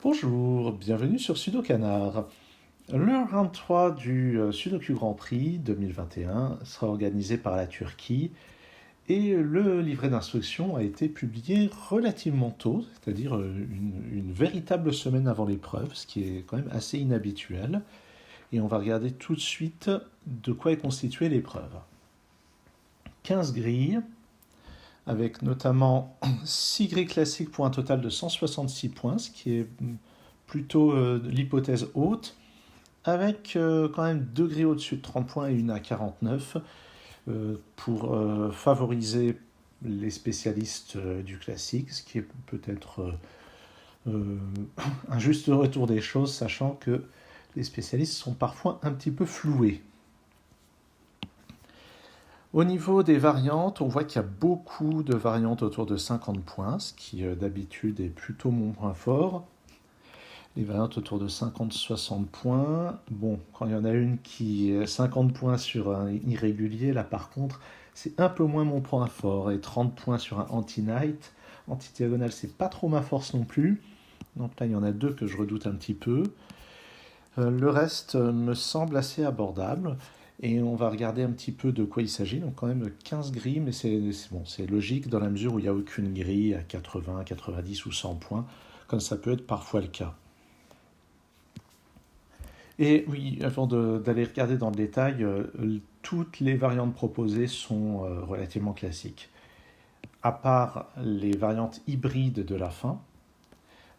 Bonjour, bienvenue sur Sudokanar. Le round 3 du Sudoku Grand Prix 2021 sera organisé par la Turquie et le livret d'instruction a été publié relativement tôt, c'est-à-dire une véritable semaine avant l'épreuve, ce qui est quand même assez inhabituel. Et on va regarder tout de suite de quoi est constituée l'épreuve. 15 grilles, avec notamment 6 grilles classiques pour un total de 166 points, ce qui est plutôt l'hypothèse haute, avec quand même 2 grilles au-dessus de 30 points et une à 49 pour favoriser les spécialistes du classique, ce qui est peut-être un juste retour des choses, sachant que les spécialistes sont parfois un petit peu floués. Au niveau des variantes, on voit qu'il y a beaucoup de variantes autour de 50 points, ce qui d'habitude est plutôt mon point fort. Les variantes autour de 50-60 points. Bon, quand il y en a une qui est 50 points sur un irrégulier, là par contre, c'est un peu moins mon point fort. Et 30 points sur un anti-night, anti-diagonale, c'est pas trop ma force non plus. Donc là, il y en a deux que je redoute un petit peu. Le reste me semble assez abordable. Et on va regarder un petit peu de quoi il s'agit. Donc quand même 15 grilles, mais c'est logique dans la mesure où il n'y a aucune grille à 80, 90 ou 100 points, comme ça peut être parfois le cas. Et oui, avant d'aller regarder dans le détail, toutes les variantes proposées sont relativement classiques. À part les variantes hybrides de la fin,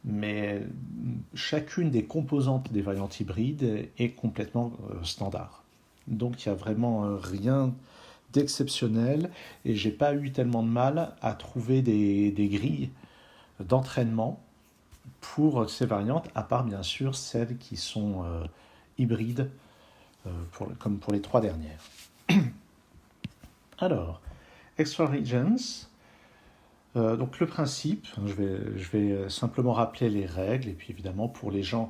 mais chacune des composantes des variantes hybrides est complètement standard. Donc il n'y a vraiment rien d'exceptionnel et j'ai pas eu tellement de mal à trouver des grilles d'entraînement pour ces variantes, à part bien sûr celles qui sont hybrides, comme pour les trois dernières. Alors, Extra Regions, donc le principe, je vais simplement rappeler les règles, et puis évidemment pour les gens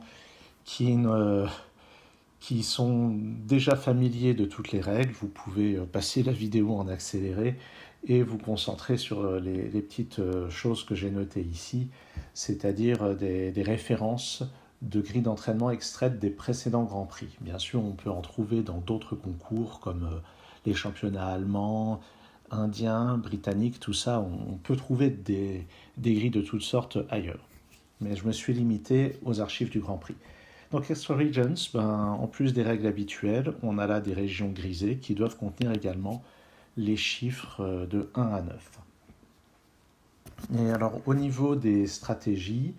qui sont déjà familiers de toutes les règles, vous pouvez passer la vidéo en accéléré et vous concentrer sur les petites choses que j'ai notées ici, c'est-à-dire des références de grilles d'entraînement extraites des précédents Grands Prix. Bien sûr, on peut en trouver dans d'autres concours comme les championnats allemands, indiens, britanniques, tout ça. On peut trouver des grilles de toutes sortes ailleurs. Mais je me suis limité aux archives du Grand Prix. Donc Extra Regions, en plus des règles habituelles, on a là des régions grisées qui doivent contenir également les chiffres de 1 à 9. Et alors au niveau des stratégies,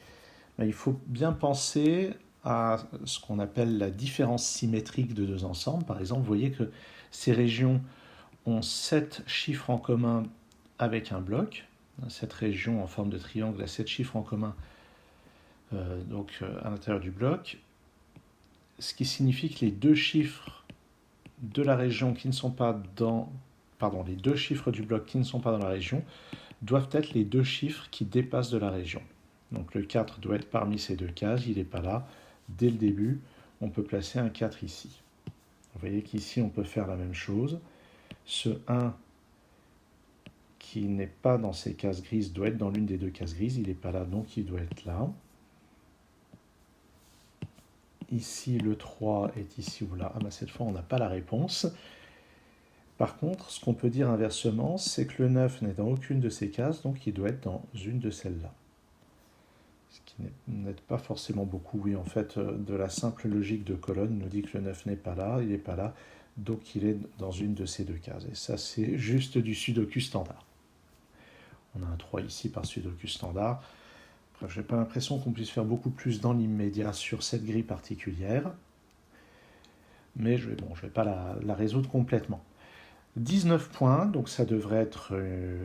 il faut bien penser à ce qu'on appelle la différence symétrique de deux ensembles. Par exemple, vous voyez que ces régions ont 7 chiffres en commun avec un bloc. Cette région en forme de triangle a 7 chiffres en commun à l'intérieur du bloc. Ce qui signifie que les deux chiffres de la région qui ne sont pas dans... Pardon, les deux chiffres du bloc qui ne sont pas dans la région doivent être les deux chiffres qui dépassent de la région. Donc le 4 doit être parmi ces deux cases, il n'est pas là. Dès le début, on peut placer un 4 ici. Vous voyez qu'ici, on peut faire la même chose. Ce 1 qui n'est pas dans ces cases grises doit être dans l'une des deux cases grises. Il n'est pas là, donc il doit être là. Ici, le 3 est ici ou là. Cette fois, on n'a pas la réponse. Par contre, ce qu'on peut dire inversement, c'est que le 9 n'est dans aucune de ces cases, donc il doit être dans une de celles-là. Ce qui n'aide pas forcément beaucoup. Oui, en fait, de la simple logique de colonne nous dit que le 9 n'est pas là, il n'est pas là, donc il est dans une de ces deux cases. Et ça, c'est juste du Sudoku standard. On a un 3 ici par Sudoku standard. Bref, je n'ai pas l'impression qu'on puisse faire beaucoup plus dans l'immédiat sur cette grille particulière. Mais je ne vais pas la résoudre complètement. 19 points, donc ça devrait être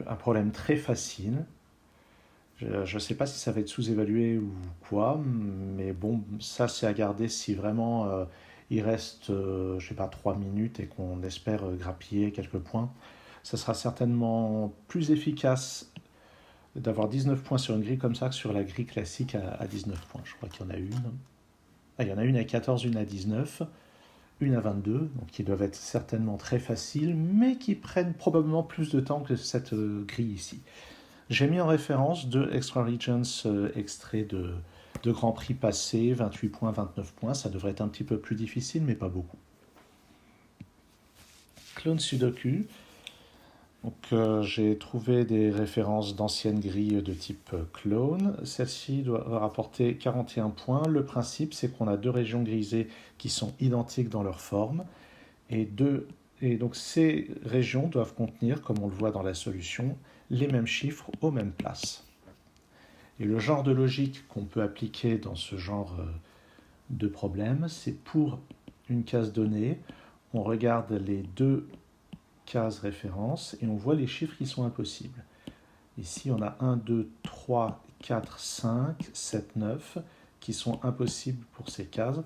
un problème très facile. Je ne sais pas si ça va être sous-évalué ou quoi, mais bon, ça c'est à garder si vraiment il reste, je sais pas, 3 minutes et qu'on espère grappiller quelques points. Ça sera certainement plus efficace d'avoir 19 points sur une grille comme ça que sur la grille classique à 19 points. Je crois qu'il y en a une. Il y en a une à 14, une à 19, une à 22, donc qui doivent être certainement très faciles, mais qui prennent probablement plus de temps que cette grille ici. J'ai mis en référence deux Extra Regions extraits de Grand Prix passés, 28 points, 29 points. Ça devrait être un petit peu plus difficile, mais pas beaucoup. Clone Sudoku. Donc, j'ai trouvé des références d'anciennes grilles de type clone. Celle-ci doit rapporter 41 points. Le principe, c'est qu'on a deux régions grisées qui sont identiques dans leur forme. Et donc ces régions doivent contenir, comme on le voit dans la solution, les mêmes chiffres aux mêmes places. Et le genre de logique qu'on peut appliquer dans ce genre de problème, c'est pour une case donnée, on regarde les deux cases références et on voit les chiffres qui sont impossibles. Ici, on a 1, 2, 3, 4, 5, 7, 9 qui sont impossibles pour ces cases.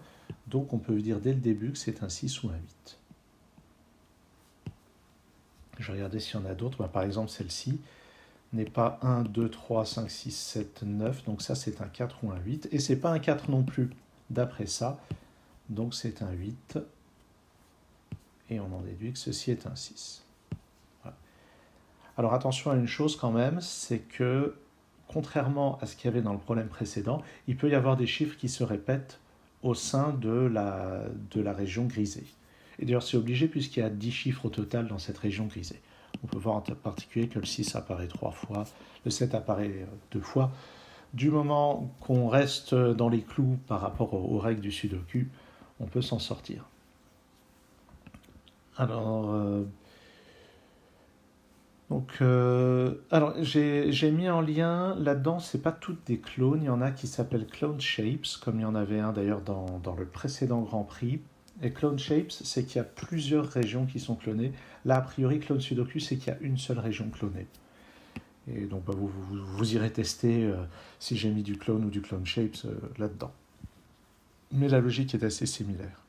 Donc on peut dire dès le début que c'est un 6 ou un 8. Je vais regarder s'il y en a d'autres. Par exemple, celle-ci n'est pas 1, 2, 3, 5, 6, 7, 9. Donc ça, c'est un 4 ou un 8. Et ce n'est pas un 4 non plus, d'après ça. Donc c'est un 8. Et on en déduit que ceci est un 6. Voilà. Alors attention à une chose quand même, c'est que, contrairement à ce qu'il y avait dans le problème précédent, il peut y avoir des chiffres qui se répètent au sein de la région grisée. Et d'ailleurs, c'est obligé puisqu'il y a 10 chiffres au total dans cette région grisée. On peut voir en particulier que le 6 apparaît 3 fois, le 7 apparaît 2 fois. Du moment qu'on reste dans les clous par rapport aux règles du Sudoku, on peut s'en sortir. Alors, j'ai mis en lien là-dedans, c'est pas toutes des clones, il y en a qui s'appellent Clone Shapes, comme il y en avait un d'ailleurs dans le précédent Grand Prix. Et Clone Shapes, c'est qu'il y a plusieurs régions qui sont clonées. Là, a priori, Clone Sudoku, c'est qu'il y a une seule région clonée. Et donc, vous irez tester si j'ai mis du clone ou du Clone Shapes là-dedans. Mais la logique est assez similaire.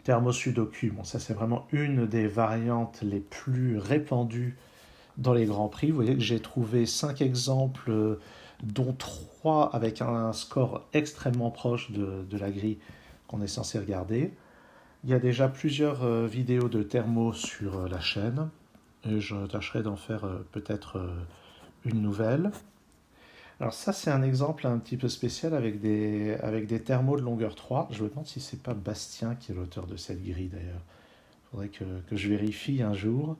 Thermosudoku, bon, ça c'est vraiment une des variantes les plus répandues dans les Grands Prix. Vous voyez que j'ai trouvé 5 exemples, dont 3 avec un score extrêmement proche de la grille qu'on est censé regarder. Il y a déjà plusieurs vidéos de thermo sur la chaîne, et je tâcherai d'en faire peut-être une nouvelle. Alors ça, c'est un exemple un petit peu spécial avec des thermos de longueur 3. Je me demande si c'est pas Bastien qui est l'auteur de cette grille d'ailleurs. Il faudrait que je vérifie un jour.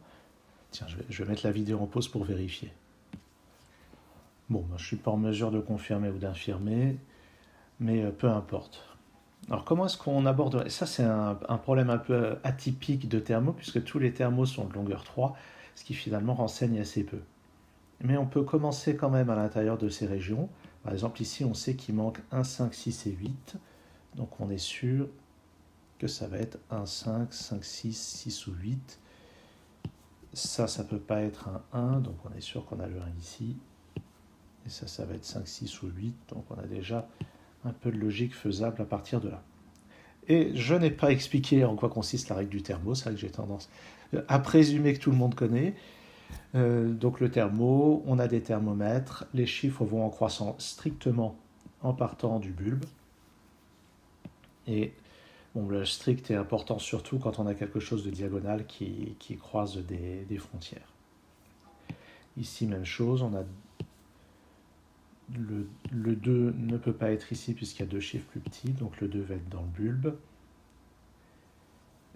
Tiens, je vais mettre la vidéo en pause pour vérifier. Bon, je ne suis pas en mesure de confirmer ou d'infirmer, mais peu importe. Alors comment est-ce qu'on aborderait ça? C'est un problème un peu atypique de thermo, puisque tous les thermos sont de longueur 3, ce qui finalement renseigne assez peu. Mais on peut commencer quand même à l'intérieur de ces régions. Par exemple, ici, on sait qu'il manque 1, 5, 6 et 8. Donc on est sûr que ça va être 1, 5, 5, 6, 6 ou 8. Ça ne peut pas être un 1, donc on est sûr qu'on a le 1 ici. Et ça va être 5, 6 ou 8. Donc on a déjà un peu de logique faisable à partir de là. Et je n'ai pas expliqué en quoi consiste la règle du thermo. C'est vrai que j'ai tendance à présumer que tout le monde connaît. Donc le thermo, on a des thermomètres, les chiffres vont en croissant strictement en partant du bulbe. Et bon, le strict est important surtout quand on a quelque chose de diagonal qui croise des frontières. Ici, même chose, on a le 2 ne peut pas être ici puisqu'il y a deux chiffres plus petits, donc le 2 va être dans le bulbe.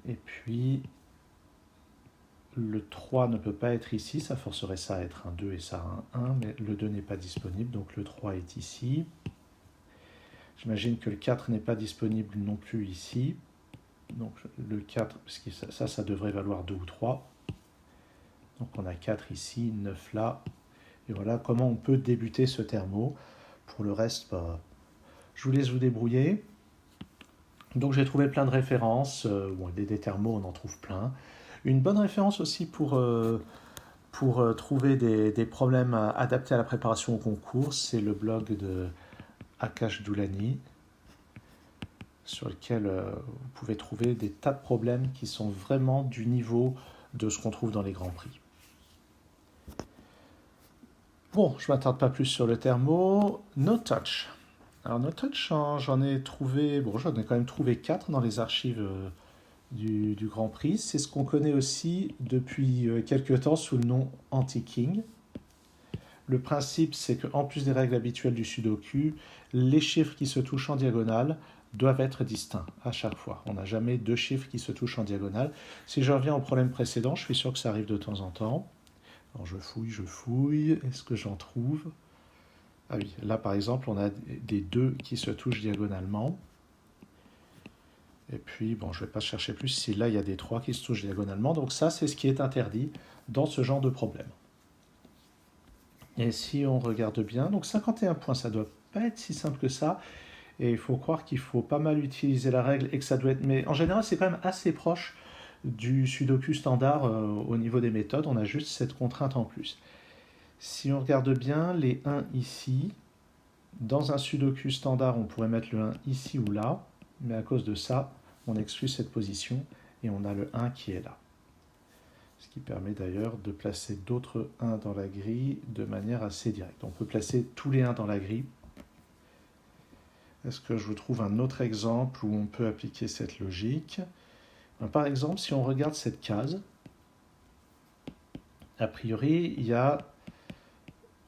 Et puis le 3 ne peut pas être ici, ça forcerait ça à être un 2 et ça un 1, mais le 2 n'est pas disponible, donc le 3 est ici. J'imagine que le 4 n'est pas disponible non plus ici. Donc le 4, parce que ça devrait valoir 2 ou 3. Donc on a 4 ici, 9 là. Et voilà comment on peut débuter ce thermo. Pour le reste, je vous laisse vous débrouiller. Donc j'ai trouvé plein de références. Des thermos, on en trouve plein. Une bonne référence aussi pour trouver des problèmes adaptés à la préparation au concours, c'est le blog de Akash Doulani, sur lequel vous pouvez trouver des tas de problèmes qui sont vraiment du niveau de ce qu'on trouve dans les Grands Prix. Bon, je ne m'attarde pas plus sur le thermo. No Touch. Alors No Touch, j'en ai quand même trouvé 4 dans les archives du Grand Prix. C'est ce qu'on connaît aussi depuis quelques temps sous le nom Anti-King. Le principe, c'est qu'en plus des règles habituelles du Sudoku, les chiffres qui se touchent en diagonale doivent être distincts à chaque fois. On n'a jamais deux chiffres qui se touchent en diagonale. Si je reviens au problème précédent, je suis sûr que ça arrive de temps en temps. Alors je fouille. Est-ce que j'en trouve? Ah oui, là par exemple, on a des 2 qui se touchent diagonalement. Et puis, bon, je ne vais pas chercher plus. Si là, il y a des 3 qui se touchent diagonalement. Donc ça, c'est ce qui est interdit dans ce genre de problème. Et si on regarde bien, donc 51 points, ça ne doit pas être si simple que ça. Et il faut croire qu'il faut pas mal utiliser la règle et que ça doit être... Mais en général, c'est quand même assez proche du Sudoku standard au niveau des méthodes. On a juste cette contrainte en plus. Si on regarde bien, les 1 ici, dans un Sudoku standard, on pourrait mettre le 1 ici ou là. Mais à cause de ça, on exclut cette position et on a le 1 qui est là. Ce qui permet d'ailleurs de placer d'autres 1 dans la grille de manière assez directe. On peut placer tous les 1 dans la grille. Est-ce que je vous trouve un autre exemple où on peut appliquer cette logique? Par exemple, si on regarde cette case, a priori, il y a,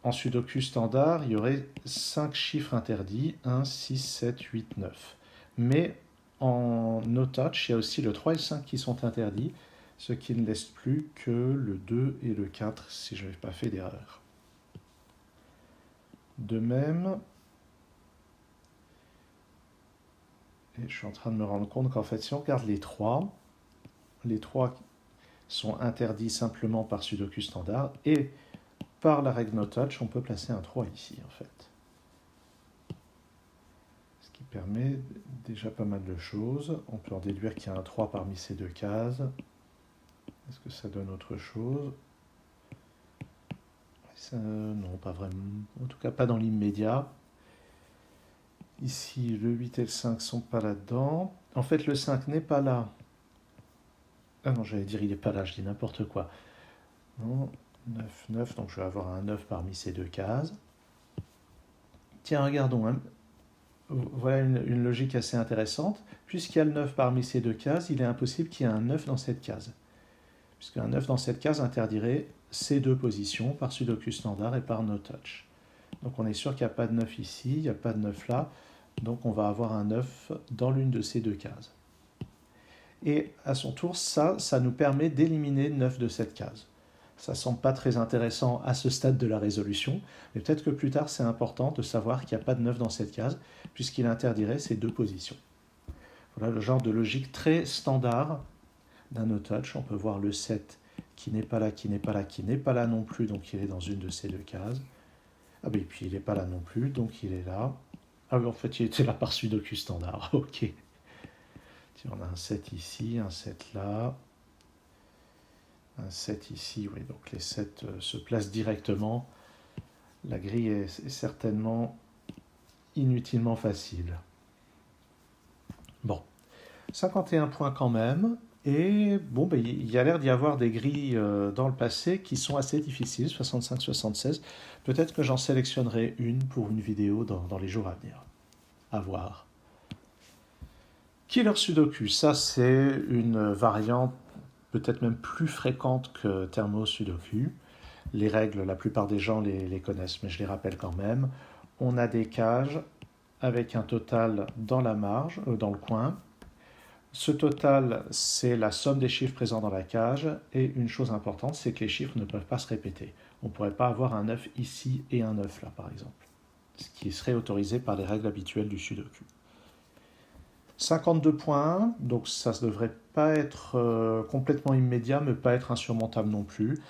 en Sudoku standard, il y aurait 5 chiffres interdits, 1, 6, 7, 8, 9. Mais en no touch, il y a aussi le 3 et le 5 qui sont interdits, ce qui ne laisse plus que le 2 et le 4, si je n'ai pas fait d'erreur. De même, et je suis en train de me rendre compte qu'en fait, si on regarde les 3 sont interdits simplement par Sudoku standard, et par la règle no touch, on peut placer un 3 ici, en fait. Ce qui permet déjà pas mal de choses. On peut en déduire qu'il y a un 3 parmi ces 2 cases. Est-ce que ça donne autre chose? Non, pas vraiment. En tout cas, pas dans l'immédiat. Ici, le 8 et le 5 ne sont pas là-dedans. En fait, le 5 n'est pas là. Ah non, j'allais dire il n'est pas là, je dis n'importe quoi. Non, 9, 9, donc je vais avoir un 9 parmi ces 2 cases. Tiens, regardons. Hein. Voilà une logique assez intéressante. Puisqu'il y a le 9 parmi ces 2 cases, il est impossible qu'il y ait un 9 dans cette case. Puisqu'un 9 dans cette case interdirait ces 2 positions par Sudoku standard et par no touch. Donc on est sûr qu'il n'y a pas de 9 ici, il n'y a pas de 9 là. Donc on va avoir un 9 dans l'une de ces 2 cases. Et à son tour, ça nous permet d'éliminer 9 de cette case. Ça ne semble pas très intéressant à ce stade de la résolution, mais peut-être que plus tard c'est important de savoir qu'il n'y a pas de 9 dans cette case, puisqu'il interdirait ces 2 positions. Voilà le genre de logique très standard d'un no touch. On peut voir le 7 qui n'est pas là, qui n'est pas là, qui n'est pas là non plus, donc il est dans une de ces 2 cases. Ah ben, et puis il n'est pas là non plus, donc il est là. Ah oui, en fait il était là par Sudoku standard, ok. Tiens, on a un 7 ici, un 7 là, un 7 ici, oui, donc les 7 se placent directement. La grille est certainement inutilement facile. Bon, 51 points quand même, et bon, ben, il y a l'air d'y avoir des grilles dans le passé qui sont assez difficiles, 65-76. Peut-être que j'en sélectionnerai une pour une vidéo dans les jours à venir. À voir. Killer Sudoku, ça c'est une variante peut-être même plus fréquente que Thermo Sudoku. Les règles, la plupart des gens les connaissent, mais je les rappelle quand même. On a des cages avec un total dans la marge, dans le coin. Ce total, c'est la somme des chiffres présents dans la cage. Et une chose importante, c'est que les chiffres ne peuvent pas se répéter. On ne pourrait pas avoir un 9 ici et un 9 là, par exemple. Ce qui serait autorisé par les règles habituelles du Sudoku. 52 points, donc ça ne devrait pas être complètement immédiat, mais pas être insurmontable non plus.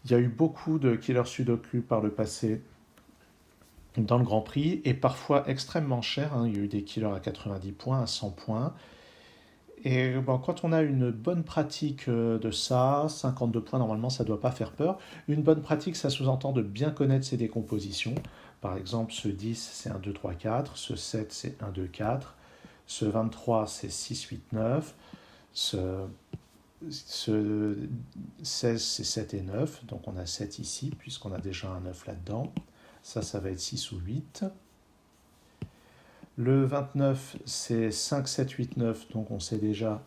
Il y a eu beaucoup de killer Sudoku par le passé dans le Grand Prix, et parfois extrêmement cher. Hein. Il y a eu des killers à 90 points, à 100 points. Et bon, quand on a une bonne pratique de ça, 52 points, normalement, ça ne doit pas faire peur. Une bonne pratique, ça sous-entend de bien connaître ses décompositions. Par exemple, ce 10, c'est 1, 2, 3, 4. Ce 7, c'est 1, 2, 4. Ce 23, c'est 6, 8, 9. Ce 16, c'est 7 et 9. Donc on a 7 ici, puisqu'on a déjà un 9 là-dedans. Ça va être 6 ou 8. Le 29, c'est 5, 7, 8, 9. Donc on sait déjà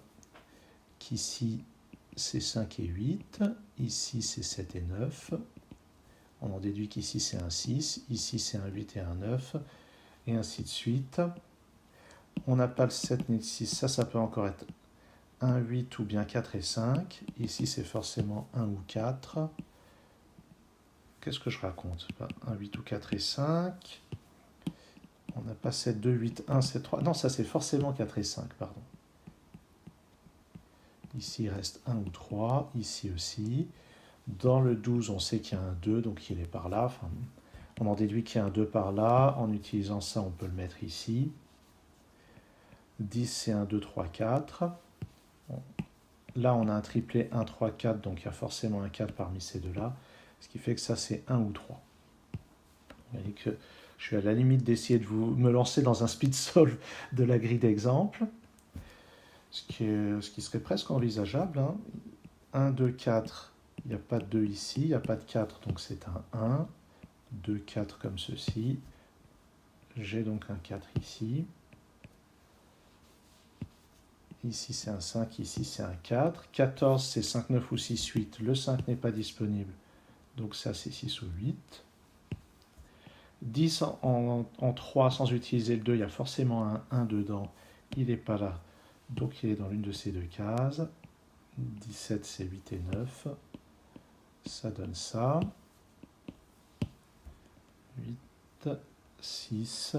qu'ici, c'est 5 et 8. Ici, c'est 7 et 9. On en déduit qu'ici c'est un 6, ici c'est un 8 et un 9, et ainsi de suite. On n'a pas le 7 ni le 6, ça peut encore être un 8 ou bien 4 et 5. Ici c'est forcément 1 ou 4. Qu'est-ce que je raconte? 1, 8 ou 4 et 5. On n'a pas 7, 2, 8, 1, 7, 3. Non, ça c'est forcément 4 et 5, pardon. Ici il reste 1 ou 3, ici aussi. Dans le 12, on sait qu'il y a un 2, donc il est par là. Enfin, on en déduit qu'il y a un 2 par là. En utilisant ça, on peut le mettre ici. 10, c'est 1, 2, 3, 4. Bon. Là, on a un triplet 1, 3, 4, donc il y a forcément un 4 parmi ces deux-là. Ce qui fait que ça, c'est 1 ou 3. Vous voyez que je suis à la limite d'essayer de me lancer dans un speed solve de la grille d'exemple. Ce qui serait presque envisageable. 1, 2, 4, il n'y a pas de 2 ici, il n'y a pas de 4, donc c'est un 1. 2, 4 comme ceci. J'ai donc un 4 ici. Ici c'est un 5, ici c'est un 4. 14 c'est 5, 9 ou 6, 8. Le 5 n'est pas disponible, donc ça c'est 6 ou 8. 10 en 3 sans utiliser le 2, il y a forcément un 1 dedans. Il n'est pas là, donc il est dans l'une de ces deux cases. 17 c'est 8 et 9. Ça donne ça. 8, 6.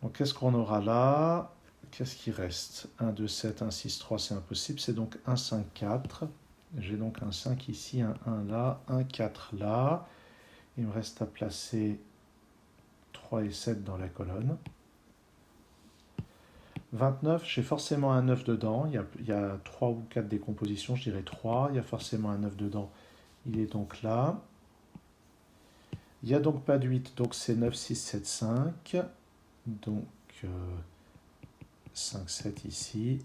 Donc qu'est-ce qu'on aura là? Qu'est-ce qui reste? 1, 2, 7, 1, 6, 3, c'est impossible. C'est donc 1, 5, 4. J'ai donc un 5 ici, un 1 là, un 4 là. Il me reste à placer 3 et 7 dans la colonne. 29, j'ai forcément un 9 dedans. Il y a 3 ou 4 décompositions, je dirais 3. Il y a forcément un 9 dedans. Il est donc là. Il n'y a donc pas de 8, donc c'est 9, 6, 7, 5. Donc 5, 7 ici.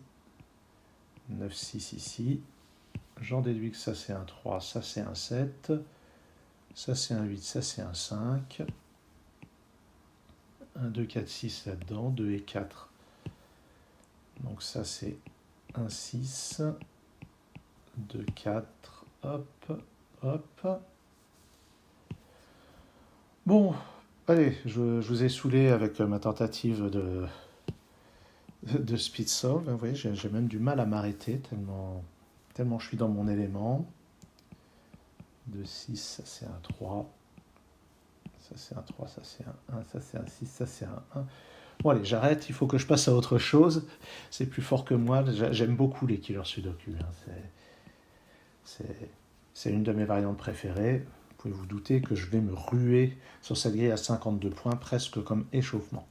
9, 6 ici. J'en déduis que ça c'est un 3, ça c'est un 7. Ça c'est un 8, ça c'est un 5. 1, 2, 4, 6 là-dedans. 2 et 4. Donc ça c'est un 6. 2, 4. Hop, hop. Bon, allez, je vous ai saoulé avec ma tentative de speed solve. Vous voyez, j'ai même du mal à m'arrêter tellement je suis dans mon élément. 2, 6, ça c'est un 3. Ça c'est un 3, ça c'est un 1, ça c'est un 6, ça c'est un 1. Bon allez, j'arrête, il faut que je passe à autre chose. C'est plus fort que moi. J'aime beaucoup les killers sudoku. C'est une de mes variantes préférées. Vous pouvez vous douter que je vais me ruer sur cette grille à 52 points, presque comme échauffement.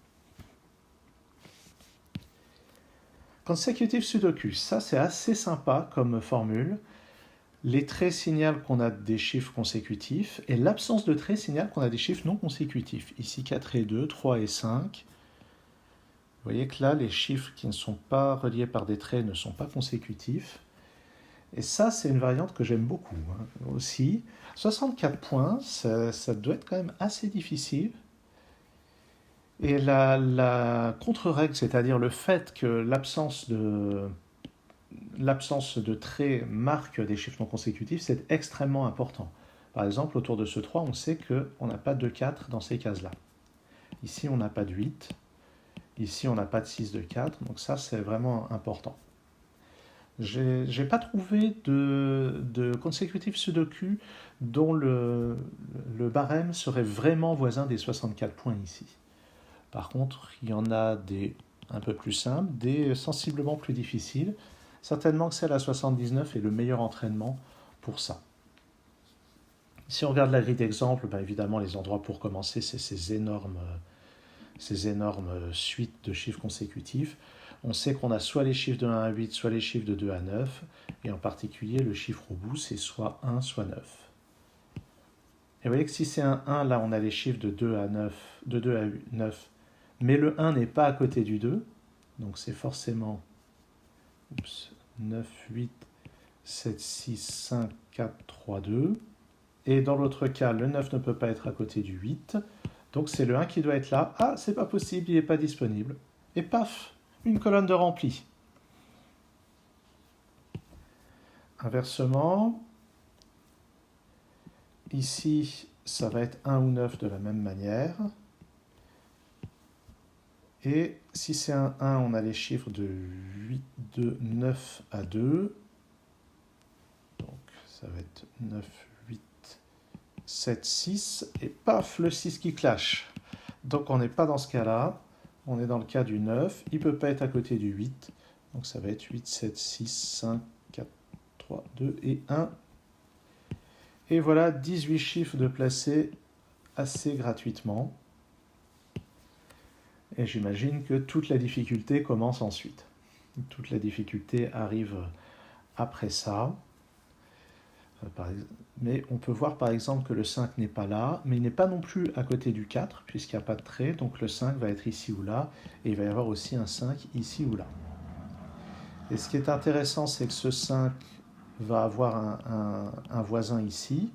Consecutive Sudoku, ça c'est assez sympa comme formule. Les traits signalent qu'on a des chiffres consécutifs et l'absence de traits signale qu'on a des chiffres non consécutifs. Ici 4 et 2, 3 et 5. Vous voyez que là, les chiffres qui ne sont pas reliés par des traits ne sont pas consécutifs. Et ça, c'est une variante que j'aime beaucoup aussi. 64 points, ça doit être quand même assez difficile. Et la contre-règle, c'est-à-dire le fait que l'absence de traits marque des chiffres non consécutifs, c'est extrêmement important. Par exemple, autour de ce 3, on sait qu'on n'a pas de 4 dans ces cases-là. Ici, on n'a pas de 8. Ici, on n'a pas de 6 de 4. Donc ça, c'est vraiment important. J'ai pas trouvé de consécutif sudoku dont le barème serait vraiment voisin des 64 points ici. Par contre, il y en a des un peu plus simples, des sensiblement plus difficiles. Certainement que celle à 79 est le meilleur entraînement pour ça. Si on regarde la grille d'exemple, ben évidemment, les endroits pour commencer, c'est ces énormes suites de chiffres consécutifs. On sait qu'on a soit les chiffres de 1 à 8, soit les chiffres de 2 à 9. Et en particulier, le chiffre au bout, c'est soit 1, soit 9. Et vous voyez que si c'est un 1, là, on a les chiffres de 2 à 9, de 2 à 9. Mais le 1 n'est pas à côté du 2. Donc c'est forcément 9, 8, 7, 6, 5, 4, 3, 2. Et dans l'autre cas, le 9 ne peut pas être à côté du 8. Donc c'est le 1 qui doit être là. Ah, c'est pas possible, il n'est pas disponible. Et paf, une colonne de rempli. Inversement, Ici, ça va être 1 ou 9 de la même manière. Et si c'est un 1, on a les chiffres de 8, 2, 9 à 2. Donc ça va être 9, 8, 7, 6. Et paf, le 6 qui clash. Donc on n'est pas dans ce cas-là. On est dans le cas du 9. Il ne peut pas être à côté du 8. Donc ça va être 8, 7, 6, 5, 4, 3, 2 et 1. Et voilà 18 chiffres de placer assez gratuitement. Et j'imagine que toute la difficulté commence ensuite. Toute la difficulté arrive après ça. Mais on peut voir par exemple que le 5 n'est pas là, mais il n'est pas non plus à côté du 4, puisqu'il n'y a pas de trait, donc le 5 va être ici ou là, et il va y avoir aussi un 5 ici ou là. Et ce qui est intéressant, c'est que ce 5 va avoir un voisin ici,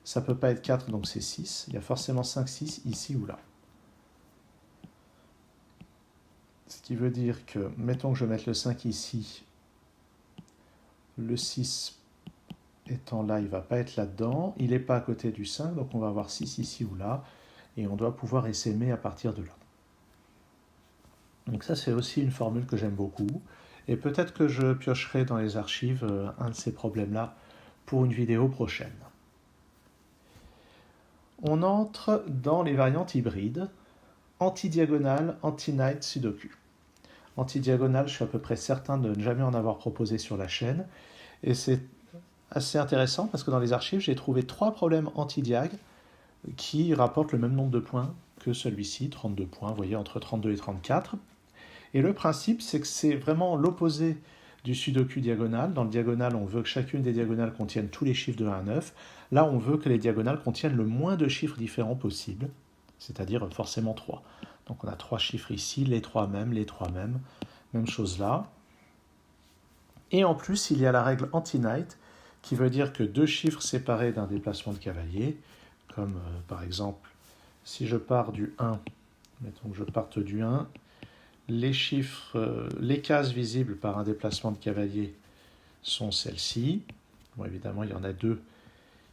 ça ne peut pas être 4, donc c'est 6, il y a forcément 5, 6 ici ou là. Ce qui veut dire que, mettons que je mette le 5 ici, le 6 étant là, il ne va pas être là-dedans, il n'est pas à côté du 5, donc on va avoir 6 ici ou là, et on doit pouvoir essaimer à partir de là. Donc ça, c'est aussi une formule que j'aime beaucoup, et peut-être que je piocherai dans les archives un de ces problèmes-là pour une vidéo prochaine. On entre dans les variantes hybrides, anti-diagonale, anti-night, sudoku. Anti-diagonale, je suis à peu près certain de ne jamais en avoir proposé sur la chaîne, et c'est assez intéressant parce que dans les archives, j'ai trouvé 3 problèmes anti-diag qui rapportent le même nombre de points que celui-ci, 32 points, vous voyez, entre 32 et 34. Et le principe, c'est que c'est vraiment l'opposé du sudoku diagonal. Dans le diagonal, on veut que chacune des diagonales contienne tous les chiffres de 1 à 9. Là, on veut que les diagonales contiennent le moins de chiffres différents possible, c'est-à-dire forcément 3. Donc on a 3 chiffres ici, les 3 mêmes, les 3 mêmes, même chose là. Et en plus, il y a la règle anti-night, qui veut dire que 2 chiffres séparés d'un déplacement de cavalier, comme par exemple, si je pars du 1, mettons que je parte du 1, les chiffres, les cases visibles par un déplacement de cavalier sont celles-ci. Bon, évidemment, il y en a 2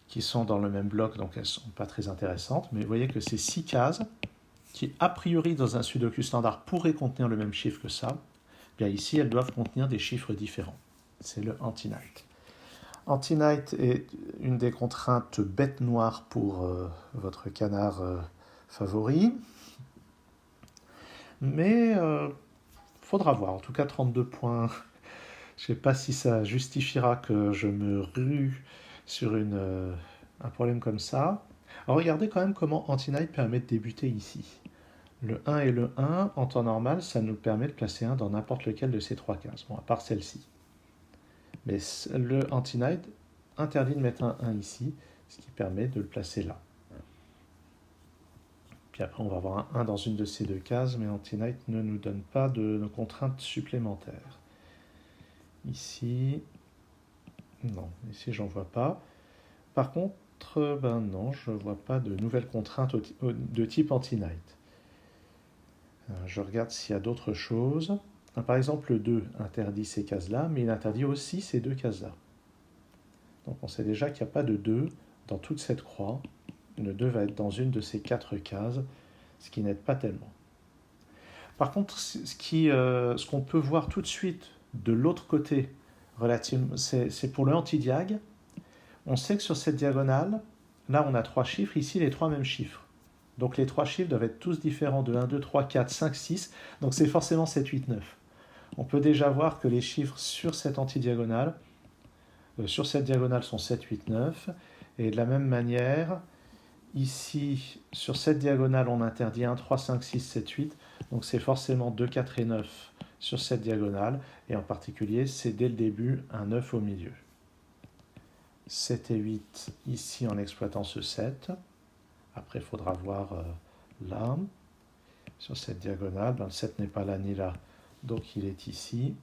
qui sont dans le même bloc, donc elles ne sont pas très intéressantes, mais vous voyez que ces 6 cases, qui a priori dans un sudoku standard pourraient contenir le même chiffre que ça, bien ici, elles doivent contenir des chiffres différents. C'est le anti-night. Anti-night est une des contraintes bête noire pour votre canard favori. Mais faudra voir. En tout cas, 32 points. Je ne sais pas si ça justifiera que je me rue sur un problème comme ça. Alors regardez quand même comment Anti-Night permet de débuter ici. Le 1 et le 1, en temps normal, ça nous permet de placer 1 dans n'importe lequel de ces 3 cases. Bon, à part celle-ci. Mais le Anti-Night interdit de mettre un 1 ici, ce qui permet de le placer là. Puis après, on va avoir un 1 dans une de ces 2 cases, mais Anti-Night ne nous donne pas de contraintes supplémentaires. Ici, non, ici j'en vois pas. Par contre, ben non, je ne vois pas de nouvelles contraintes de type Anti-Night. Je regarde s'il y a d'autres choses. Par exemple, le 2 interdit ces cases-là, mais il interdit aussi ces 2 cases-là. Donc on sait déjà qu'il n'y a pas de 2 dans toute cette croix. Le 2 va être dans une de ces 4 cases, ce qui n'aide pas tellement. Par contre, ce qu'on peut voir tout de suite de l'autre côté, c'est pour le anti-diag. On sait que sur cette diagonale, là on a 3 chiffres, ici les 3 mêmes chiffres. Donc les 3 chiffres doivent être tous différents de 1, 2, 3, 4, 5, 6. Donc c'est forcément 7, 8, 9. On peut déjà voir que les chiffres sur cette anti-diagonale, sur cette diagonale sont 7, 8, 9. Et de la même manière, ici, sur cette diagonale, on interdit 1, 3, 5, 6, 7, 8. Donc c'est forcément 2, 4 et 9 sur cette diagonale. Et en particulier, c'est dès le début un 9 au milieu. 7 et 8 ici en exploitant ce 7. Après, il faudra voir là, sur cette diagonale. Ben, le 7 n'est pas là ni là, donc il est ici.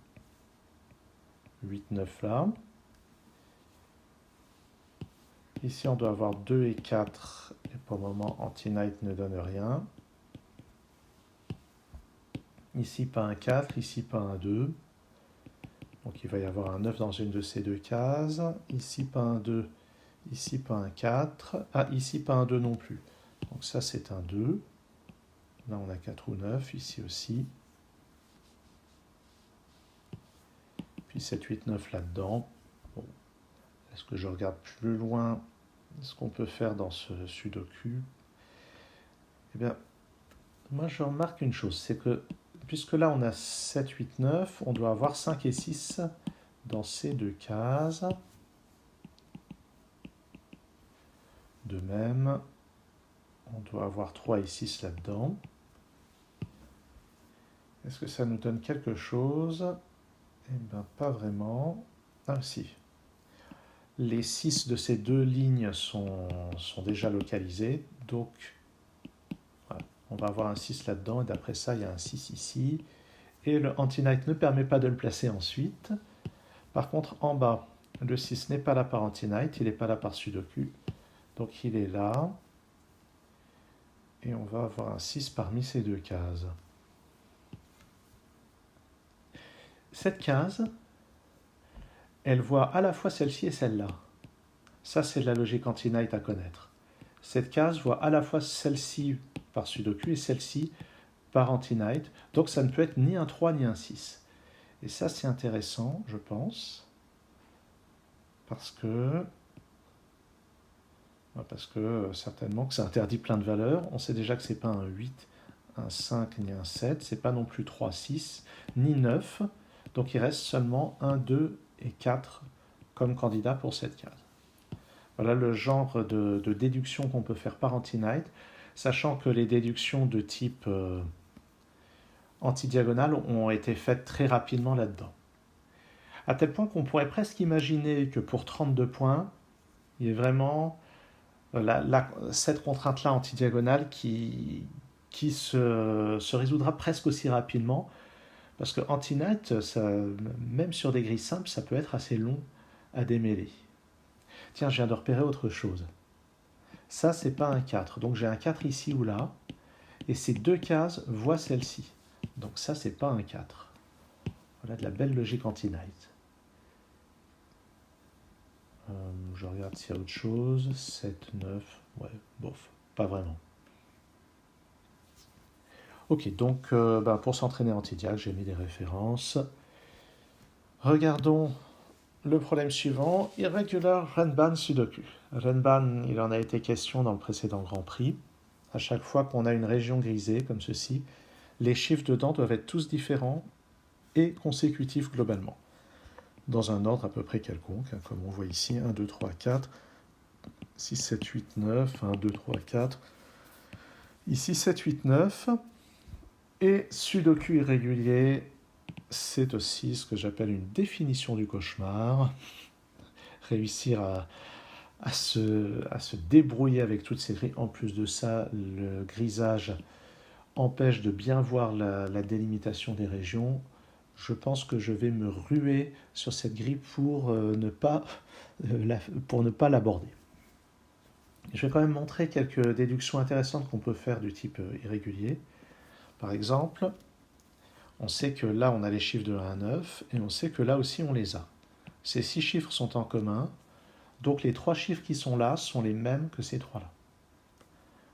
8, 9 là. Ici, on doit avoir 2 et 4. Et pour le moment, Anti-Night ne donne rien. Ici, pas un 4. Ici, pas un 2. Donc, il va y avoir un 9 dans une de ces 2 cases. Ici, pas un 2. Ici, pas un 4. Ah, ici, pas un 2 non plus. Donc ça, c'est un 2. Là, on a 4 ou 9. Ici aussi. Puis 7, 8, 9 là-dedans. Bon. Est-ce que je regarde plus loin ce qu'on peut faire dans ce sudoku? Eh bien, moi, je remarque une chose. C'est que, puisque là, on a 7, 8, 9, on doit avoir 5 et 6 dans ces deux cases. De même, on doit avoir 3 et 6 là-dedans. Est-ce que ça nous donne quelque chose? Eh bien, pas vraiment. Ah, si. Les 6 de ces deux lignes sont déjà localisés. Donc, voilà, on va avoir un 6 là-dedans. Et d'après ça, il y a un 6 ici. Et le anti-night ne permet pas de le placer ensuite. Par contre, en bas, le 6 n'est pas là par anti-night. Il n'est pas là par sudoku. Donc, il est là. Et on va avoir un 6 parmi ces deux cases. Cette case, elle voit à la fois celle-ci et celle-là. Ça, c'est de la logique anti-night à connaître. Cette case voit à la fois celle-ci par sudoku et celle-ci par anti-night. Donc, ça ne peut être ni un 3 ni un 6. Et ça, c'est intéressant, je pense. Parce que certainement que ça interdit plein de valeurs. On sait déjà que ce n'est pas un 8, un 5 ni un 7. Ce n'est pas non plus 3, 6, ni 9. Donc, il reste seulement 1, 2 et 4 comme candidat pour cette case. Voilà le genre de déduction qu'on peut faire par anti-night, sachant que les déductions de type anti-diagonale ont été faites très rapidement là-dedans. À tel point qu'on pourrait presque imaginer que pour 32 points, il y ait vraiment cette contrainte-là anti-diagonale qui se résoudra presque aussi rapidement, parce que anti-night, même sur des grilles simples, ça peut être assez long à démêler. Tiens, je viens de repérer autre chose. Ça, c'est pas un 4. Donc j'ai un 4 ici ou là. Et ces deux cases voient celle-ci. Donc ça, c'est pas un 4. Voilà de la belle logique anti-night. Je regarde s'il y a autre chose. 7, 9. Ouais, bof. Pas vraiment. Ok, donc pour s'entraîner anti-diag, j'ai mis des références. Regardons le problème suivant, Irregular Renban Sudoku. Renban, il en a été question dans le précédent Grand Prix. À chaque fois qu'on a une région grisée comme ceci, les chiffres dedans doivent être tous différents et consécutifs globalement, dans un ordre à peu près quelconque, comme on voit ici, 1, 2, 3, 4, 6, 7, 8, 9, 1, 2, 3, 4, ici 7, 8, 9, et Sudoku irrégulier, c'est aussi ce que j'appelle une définition du cauchemar. Réussir à se débrouiller avec toutes ces grilles. En plus de ça, le grisage empêche de bien voir la délimitation des régions. Je pense que je vais me ruer sur cette grille pour ne pas l'aborder. Je vais quand même montrer quelques déductions intéressantes qu'on peut faire du type irrégulier. Par exemple, on sait que là, on a les chiffres de 1 à 9, et on sait que là aussi, on les a. Ces 6 chiffres sont en commun, donc les 3 chiffres qui sont là sont les mêmes que ces 3-là.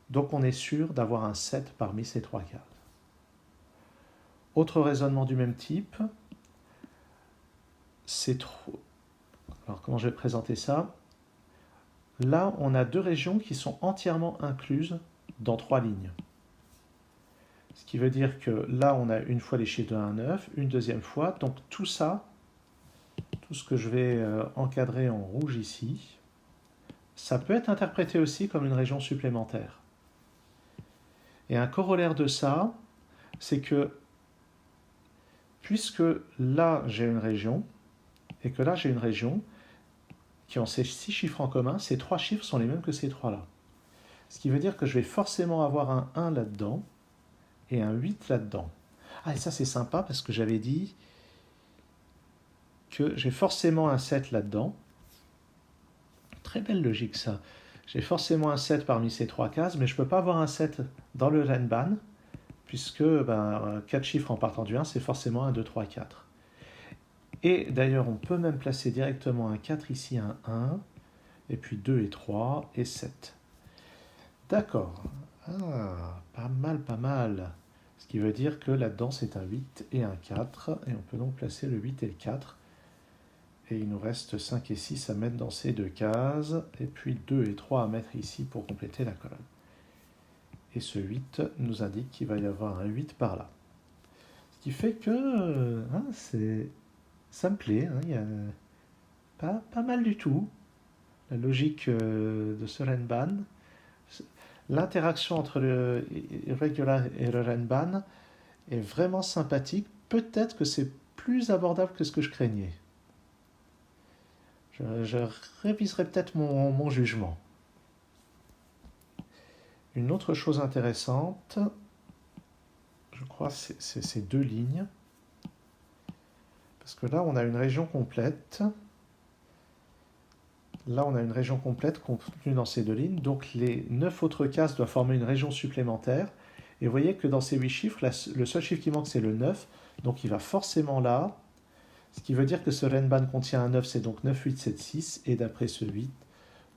Donc on est sûr d'avoir un 7 parmi ces 3 cases. Autre raisonnement du même type, c'est trop. Alors comment je vais présenter ça? Là, on a 2 régions qui sont entièrement incluses dans 3 lignes. Ce qui veut dire que là, on a une fois les chiffres de 1 à 9, une deuxième fois. Donc tout ça, tout ce que je vais encadrer en rouge ici, ça peut être interprété aussi comme une région supplémentaire. Et un corollaire de ça, c'est que puisque là j'ai une région, et que là j'ai une région, qui ont ces 6 chiffres en commun, ces 3 chiffres sont les mêmes que ces 3-là. Ce qui veut dire que je vais forcément avoir un 1 là-dedans, et un 8 là-dedans. Ah, et ça c'est sympa, parce que j'avais dit que j'ai forcément un 7 là-dedans. Très belle logique ça. J'ai forcément un 7 parmi ces 3 cases, mais je ne peux pas avoir un 7 dans le Renban, puisque 4 chiffres en partant du 1, c'est forcément 1, 2, 3, 4. Et d'ailleurs, on peut même placer directement un 4 ici, un 1, et puis 2 et 3 et 7. D'accord. Ah, pas mal, pas mal. Ce qui veut dire que là-dedans, c'est un 8 et un 4, et on peut donc placer le 8 et le 4. Et il nous reste 5 et 6 à mettre dans ces deux cases, et puis 2 et 3 à mettre ici pour compléter la colonne. Et ce 8 nous indique qu'il va y avoir un 8 par là. Ce qui fait que ça me plaît, hein, il y a pas mal du tout. La logique de ce Renban. L'interaction entre le Irregular et le Renban est vraiment sympathique. Peut-être que c'est plus abordable que ce que je craignais. Je réviserai peut-être mon jugement. Une autre chose intéressante, je crois, c'est ces deux lignes. Parce que là, on a une région complète. Là, on a une région complète contenue dans ces deux lignes. Donc, les 9 autres cases doivent former une région supplémentaire. Et vous voyez que dans ces 8 chiffres, le seul chiffre qui manque, c'est le 9. Donc, il va forcément là. Ce qui veut dire que ce Renban contient un 9, c'est donc 9, 8, 7, 6. Et d'après ce 8,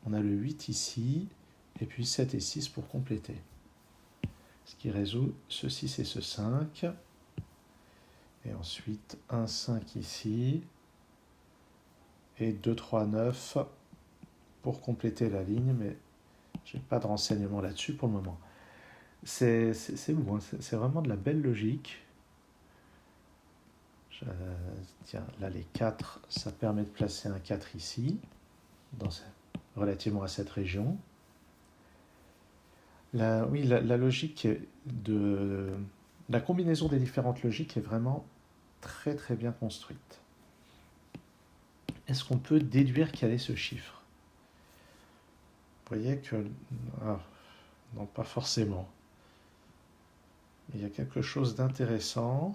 on a le 8 ici. Et puis 7 et 6 pour compléter. Ce qui résout ce 6 et ce 5. Et ensuite, 1, 5 ici. Et 2, 3, 9 pour compléter la ligne, mais je n'ai pas de renseignements là-dessus pour le moment. C'est loin, c'est vraiment de la belle logique. Tiens, là les 4, ça permet de placer un 4 ici, relativement à cette région. Oui, la logique de... La combinaison des différentes logiques est vraiment très très bien construite. Est-ce qu'on peut déduire quel est ce chiffre? Vous voyez que... Ah, non, pas forcément. Il y a quelque chose d'intéressant.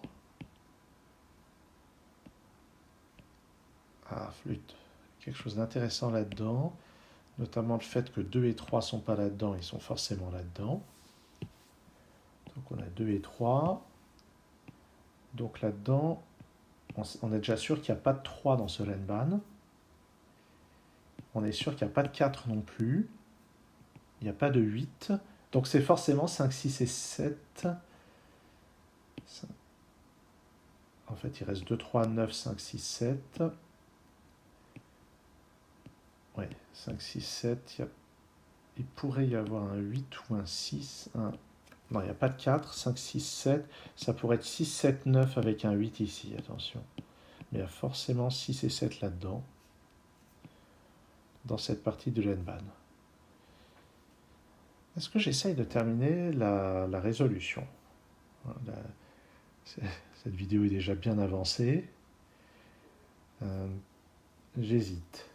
Ah, flûte. Quelque chose d'intéressant là-dedans. Notamment le fait que 2 et 3 ne sont pas là-dedans, ils sont forcément là-dedans. Donc on a 2 et 3. Donc là-dedans, on est déjà sûr qu'il n'y a pas de 3 dans ce Renban. On est sûr qu'il n'y a pas de 4 non plus. Il n'y a pas de 8. Donc c'est forcément 5, 6 et 7. En fait, il reste 2, 3, 9, 5, 6, 7. Ouais, 5, 6, 7. Il pourrait y avoir un 8 ou un 6. Non, il n'y a pas de 4. 5, 6, 7. Ça pourrait être 6, 7, 9 avec un 8 ici, attention. Mais il y a forcément 6 et 7 là-dedans. Dans cette partie de l'Enban. Est-ce que j'essaye de terminer la résolution? Cette vidéo est déjà bien avancée. J'hésite.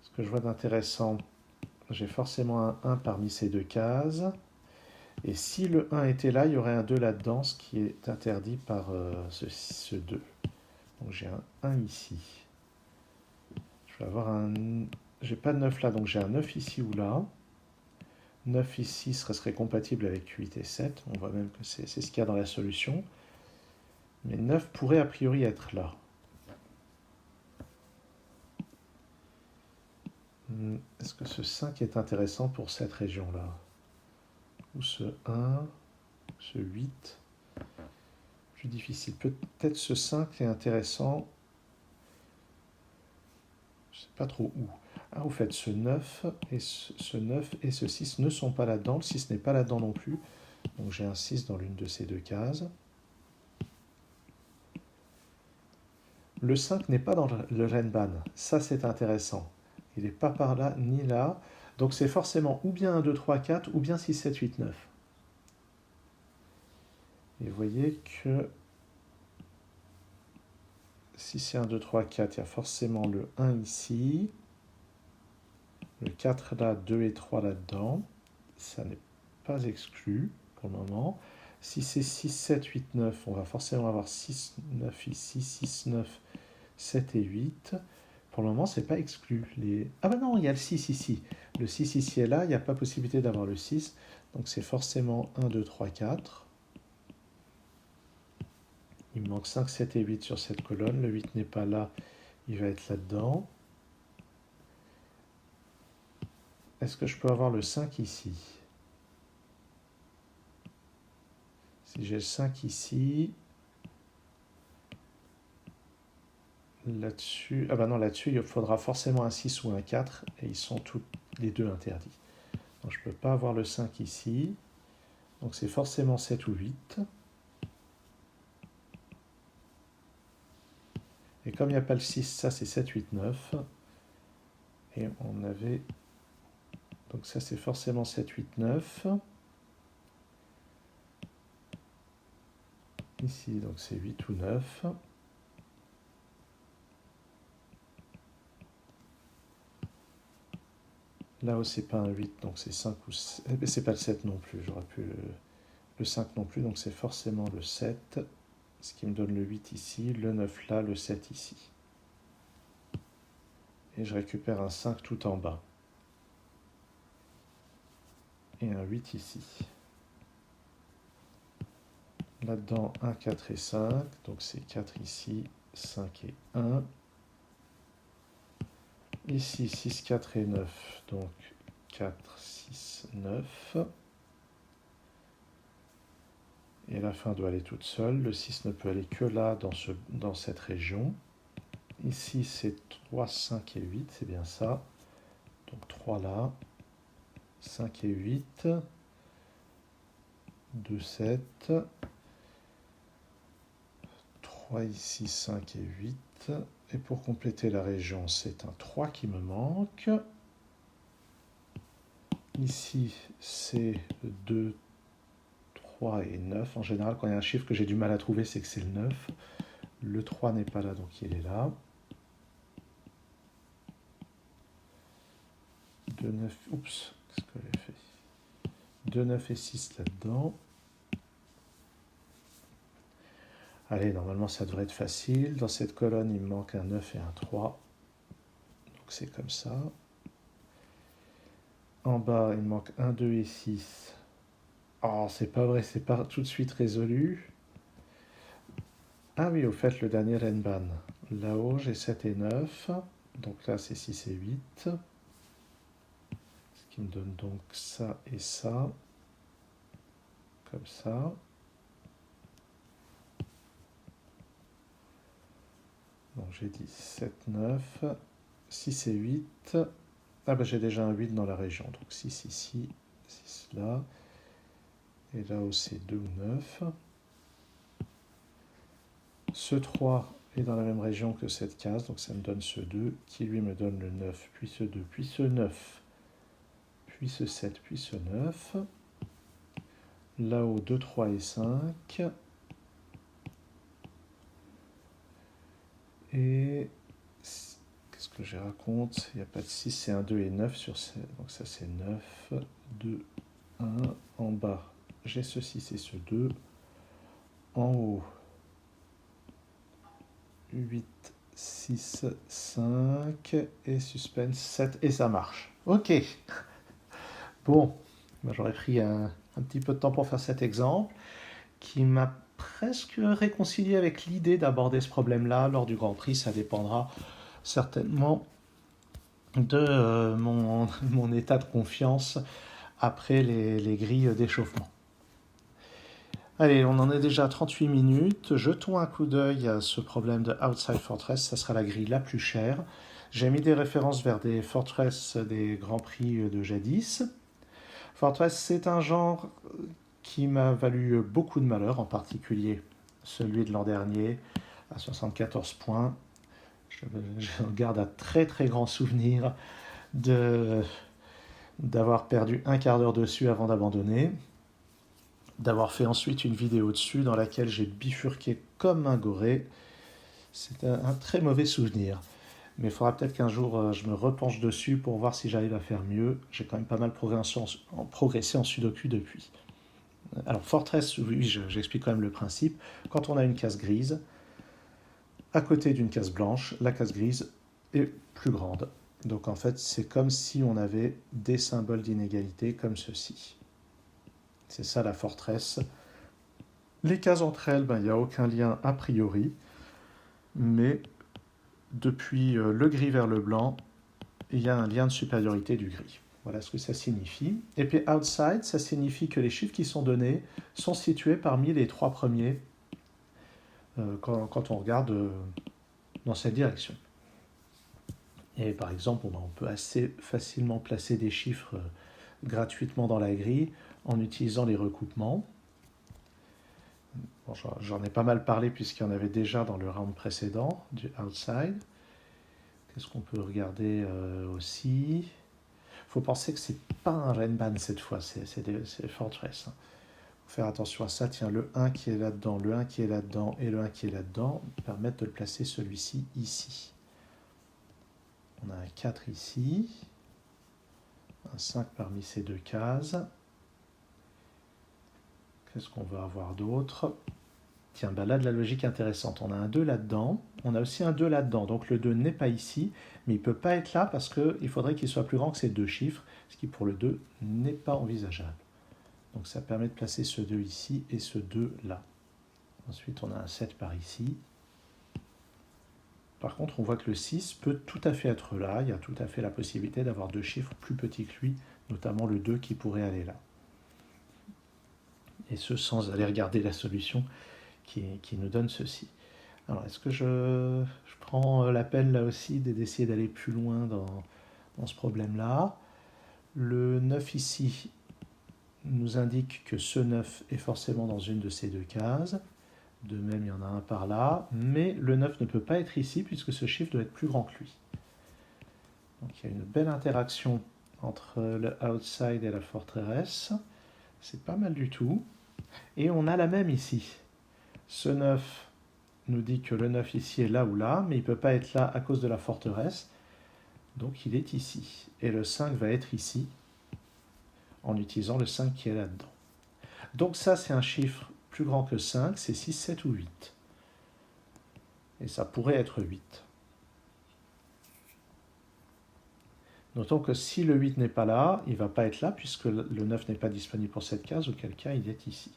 Ce que je vois d'intéressant, j'ai forcément un 1 parmi ces deux cases. Et si le 1 était là, il y aurait un 2 là-dedans, ce qui est interdit par ce 2. Donc j'ai un 1 ici. Je vais avoir un... J'ai pas de 9 là, donc j'ai un 9 ici ou là. 9 ici serait compatible avec 8 et 7. On voit même que c'est ce qu'il y a dans la solution. Mais 9 pourrait a priori être là. Est-ce que ce 5 est intéressant pour cette région-là? Ou ce 1, ce 8? Plus difficile. Peut-être ce 5 est intéressant. Je ne sais pas trop où. Ah, au fait, ce 9 et ce 9 et ce 6 ne sont pas là-dedans. Le 6 n'est pas là-dedans non plus. Donc j'ai un 6 dans l'une de ces deux cases. Le 5 n'est pas dans le Renban. Ça, c'est intéressant. Il n'est pas par là ni là. Donc c'est forcément ou bien 1, 2, 3, 4 ou bien 6, 7, 8, 9. Et vous voyez que si c'est 1, 2, 3, 4, il y a forcément le 1 ici. Le 4 là, 2 et 3 là-dedans. Ça n'est pas exclu pour le moment. Si c'est 6, 7, 8, 9, on va forcément avoir 6, 9 ici, 6, 9, 7 et 8. Pour le moment, c'est pas exclu. Ah ben non, il y a le 6 ici. Le 6 ici et là, il n'y a pas possibilité d'avoir le 6. Donc c'est forcément 1, 2, 3, 4. Il me manque 5, 7 et 8 sur cette colonne. Le 8 n'est pas là, il va être là-dedans. est-ce que je peux avoir le 5 ici? Si j'ai le 5 ici, là-dessus, ah bah non, là-dessus, il faudra forcément un 6 ou un 4, et ils sont tous les deux interdits. Donc je ne peux pas avoir le 5 ici, donc c'est forcément 7 ou 8. Et comme il n'y a pas le 6, ça c'est 7, 8, 9. Et on avait... Donc ça c'est forcément 7, 8, 9. Ici, donc c'est 8 ou 9. Là-haut, c'est pas un 8, donc c'est 5 ou 7. Mais c'est pas le 7 non plus, j'aurais pu le 5 non plus, donc c'est forcément le 7. Ce qui me donne le 8 ici, le 9 là, le 7 ici. Et je récupère un 5 tout en bas. Et un 8 ici. Là-dedans, 1, 4 et 5, donc c'est 4 ici, 5 et 1. Ici, 6, 4 et 9, donc 4, 6, 9. Et la fin doit aller toute seule. Le 6 ne peut aller que là, dans cette région. Ici, c'est 3, 5 et 8, c'est bien ça. Donc 3 là, 5 et 8, 2, 7, 3 ici, 5 et 8. Et pour compléter la région, c'est un 3 qui me manque. Ici, c'est 2, 3 et 9. En général, quand il y a un chiffre que j'ai du mal à trouver, c'est que c'est le 9. Le 3 n'est pas là, donc il est là. 2, 9, oups, qu'est-ce que j'ai fait? 2, 9 et 6 là-dedans. Allez, normalement ça devrait être facile. Dans cette colonne, il me manque un 9 et un 3. Donc c'est comme ça. En bas, il me manque 1, 2 et 6. Oh, c'est pas vrai, c'est pas tout de suite résolu. Ah oui, au fait, le dernier Renban. Là-haut, j'ai 7 et 9. Donc là, c'est 6 et 8. Ce qui me donne donc ça et ça. Comme ça. Donc j'ai dit 7, 9, 6 et 8. Ah ben j'ai déjà un 8 dans la région. Donc 6 ici, 6 là. Et là-haut c'est 2 ou 9. Ce 3 est dans la même région que cette case. Donc ça me donne ce 2 qui lui me donne le 9, puis ce 2, puis ce 9, puis ce 7, puis ce 9. Là-haut 2, 3 et 5. Et qu'est-ce que je raconte? Il n'y a pas de 6, c'est un 2 et 9 sur 7. Donc ça c'est 9, 2, 1. En bas, j'ai ce 6 et ce 2. En haut, 8, 6, 5. Et suspense 7. Et ça marche. Ok. Bon, j'aurais pris un petit peu de temps pour faire cet exemple qui m'a presque réconcilié avec l'idée d'aborder ce problème-là lors du Grand Prix. Ça dépendra certainement de mon état de confiance après les grilles d'échauffement. Allez, on en est déjà à 38 minutes. Jetons un coup d'œil à ce problème de Outside Fortress. Ça sera la grille la plus chère. J'ai mis des références vers des Fortress des Grands Prix de jadis. Fortress, c'est un genre qui m'a valu beaucoup de malheur, en particulier celui de l'an dernier à 74 points. Je garde un très très grand souvenir d'avoir perdu un quart d'heure dessus avant d'abandonner, d'avoir fait ensuite une vidéo dessus dans laquelle j'ai bifurqué comme un goré. C'est un très mauvais souvenir. Mais il faudra peut-être qu'un jour je me repenche dessus pour voir si j'arrive à faire mieux. J'ai quand même pas mal progressé en Sudoku depuis. Alors Fortress, oui, j'explique quand même le principe. Quand on a une case grise, à côté d'une case blanche, la case grise est plus grande. Donc en fait, c'est comme si on avait des symboles d'inégalité comme ceci. C'est ça la Fortress. Les cases entre elles, il n'y a aucun lien a priori, mais depuis le gris vers le blanc, il y a un lien de supériorité du gris. Voilà ce que ça signifie. Et puis outside, ça signifie que les chiffres qui sont donnés sont situés parmi les 3 premiers quand on regarde dans cette direction. Et par exemple, on peut assez facilement placer des chiffres gratuitement dans la grille en utilisant les recoupements. Bon, j'en ai pas mal parlé puisqu'il y en avait déjà dans le round précédent du outside. Qu'est-ce qu'on peut regarder aussi? Il faut penser que c'est pas un Renban cette fois, c'est Fortress. Faut faire attention à ça. Tiens, le 1 qui est là-dedans, le 1 qui est là-dedans et le 1 qui est là-dedans permettent de le placer celui-ci ici. On a un 4 ici, un 5 parmi ces deux cases. Qu'est-ce qu'on va avoir d'autre? Tiens, bah là de la logique intéressante. On a un 2 là-dedans, on a aussi un 2 là-dedans. Donc le 2 n'est pas ici, mais il ne peut pas être là parce qu'il faudrait qu'il soit plus grand que ces deux chiffres, ce qui pour le 2 n'est pas envisageable. Donc ça permet de placer ce 2 ici et ce 2 là. Ensuite, on a un 7 par ici. Par contre, on voit que le 6 peut tout à fait être là. Il y a tout à fait la possibilité d'avoir deux chiffres plus petits que lui, notamment le 2 qui pourrait aller là. Et ce, sans aller regarder la solution qui nous donne ceci. Alors, est-ce que je prends la peine là aussi d'essayer d'aller plus loin dans ce problème-là? Le 9 ici nous indique que ce 9 est forcément dans une de ces deux cases. De même, il y en a un par là, mais le 9 ne peut pas être ici puisque ce chiffre doit être plus grand que lui. Donc il y a une belle interaction entre le outside et la forteresse. C'est pas mal du tout. Et on a la même ici. Ce 9 nous dit que le 9 ici est là ou là, mais il ne peut pas être là à cause de la forteresse. Donc il est ici. Et le 5 va être ici, en utilisant le 5 qui est là-dedans. Donc ça, c'est un chiffre plus grand que 5, c'est 6, 7 ou 8. Et ça pourrait être 8. Notons que si le 8 n'est pas là, il ne va pas être là, puisque le 9 n'est pas disponible pour cette case, auquel cas il est ici.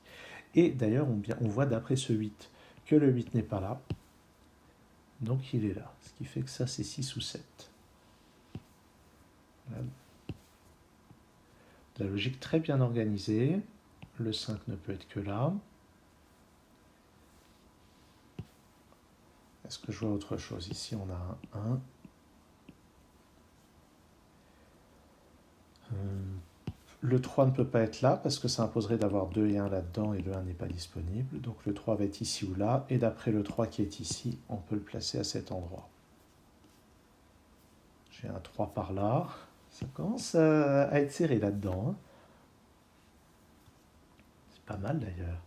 Et d'ailleurs, on voit d'après ce 8 que le 8 n'est pas là, donc il est là. Ce qui fait que ça, c'est 6 ou 7. Voilà. La logique très bien organisée. Le 5 ne peut être que là. Est-ce que je vois autre chose? Ici, on a un 1. Le 3 ne peut pas être là parce que ça imposerait d'avoir 2 et 1 là-dedans et le 1 n'est pas disponible. Donc le 3 va être ici ou là. Et d'après le 3 qui est ici, on peut le placer à cet endroit. J'ai un 3 par là. Ça commence à être serré là-dedans. C'est pas mal d'ailleurs.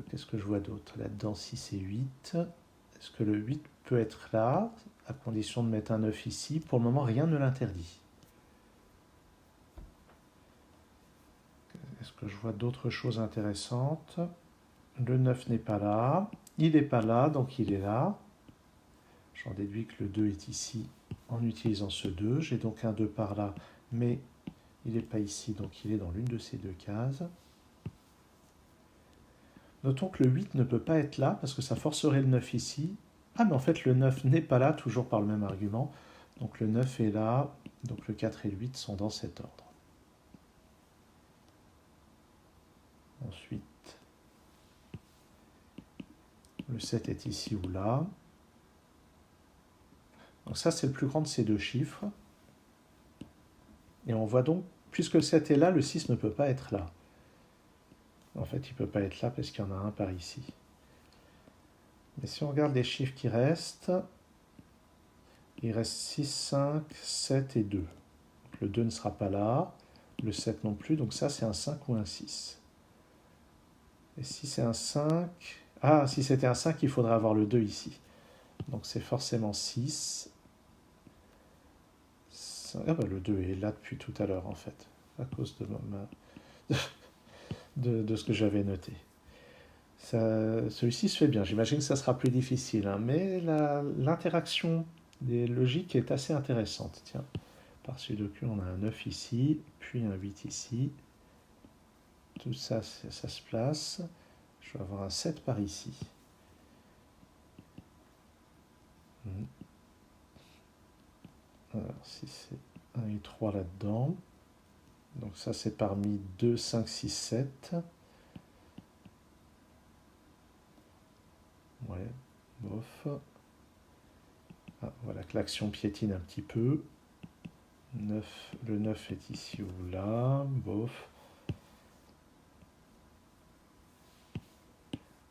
Qu'est-ce que je vois d'autre? Là-dedans, 6 et 8. Est-ce que le 8 peut être là, à condition de mettre un 9 ici? Pour le moment, rien ne l'interdit. Est-ce que je vois d'autres choses intéressantes? Le 9 n'est pas là. Il n'est pas là, donc il est là. J'en déduis que le 2 est ici en utilisant ce 2. J'ai donc un 2 par là, mais il n'est pas ici, donc il est dans l'une de ces deux cases. Notons que le 8 ne peut pas être là, parce que ça forcerait le 9 ici. Ah, mais en fait, le 9 n'est pas là, toujours par le même argument. Donc le 9 est là, donc le 4 et le 8 sont dans cet ordre. Ensuite, le 7 est ici ou là. Donc ça, c'est le plus grand de ces deux chiffres. Et on voit donc, puisque le 7 est là, le 6 ne peut pas être là. En fait, il ne peut pas être là parce qu'il y en a un par ici. Mais si on regarde les chiffres qui restent, il reste 6, 5, 7 et 2. Donc le 2 ne sera pas là, le 7 non plus, donc ça c'est un 5 ou un 6. Et si c'est un 5... Ah, si c'était un 5, il faudrait avoir le 2 ici. Donc c'est forcément 6. Ah bah, le 2 est là depuis tout à l'heure en fait, à cause de ce que j'avais noté. Celui-ci se fait bien. J'imagine que ça sera plus difficile, hein, mais l'interaction des logiques est assez intéressante. Tiens, par sudoku, on a un 9 ici, puis un 8 ici. Tout ça, ça se place. Je vais avoir un 7 par ici. 3 là-dedans. Donc ça, c'est parmi 2, 5, 6, 7. Ouais, bof. Ah, voilà que l'action piétine un petit peu. 9, le 9 est ici ou là, bof.